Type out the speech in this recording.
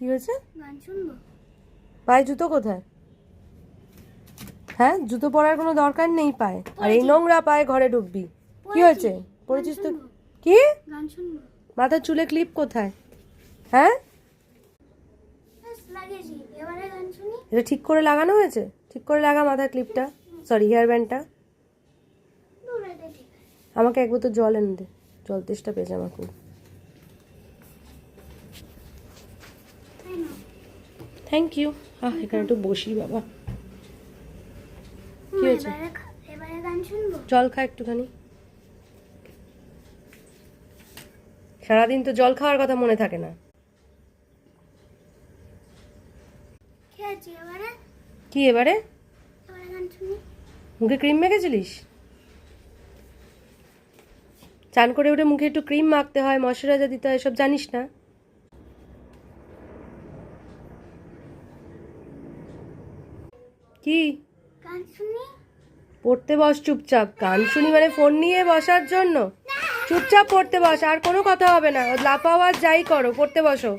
কি হয়েছে? গান শুনবো। পায়ে জুতো কোথায়? হ্যাঁ, জুতো পরার কোনো দরকার নেই পায়ে, আর এই নোংরা পায়ে ঘরে ঢুকবি। কি হয়েছে? পড়েছিস তো? কি গান শুনবো। মাথার চুলে ক্লিপ কোথায়? হ্যাঁ, লাগিয়েছি, এবারে গান শুনি। এটা ঠিক করে লাগানো হয়েছে? ঠিক করে লাগা মাথার ক্লিপটা, সরি হেয়ার ব্যান্ডটা। আমাকে এক বোতল জল এনে দে, জল তেষ্টা পেয়েছে আমার খুব। Thank you. এখানে একটু বসি বাবা। কি হয়েছে? এবারে গান শুনবো। জল খা একটুখানি। সারাদিন তো জল খাওয়ার কথা মনে থাকে না। খেয়েছি, এবারে কি এবারে? এবারে গান শুনি। মুখে ক্রিম মেখেছিলিস? চান করে উঠে মুখে একটু ক্রিম মাখতে হয়, ময়শ্চারাইজার দিতে হয়, এসব জানিস না? কি গান শুনি। পড়তে বস চুপচাপ। গান শুনি মানে ফোন নিয়ে বসার জন্য? চুপচাপ পড়তে বস, আর কোনো কথা হবে না। লাফাও আর যাই করো, পড়তে বসো।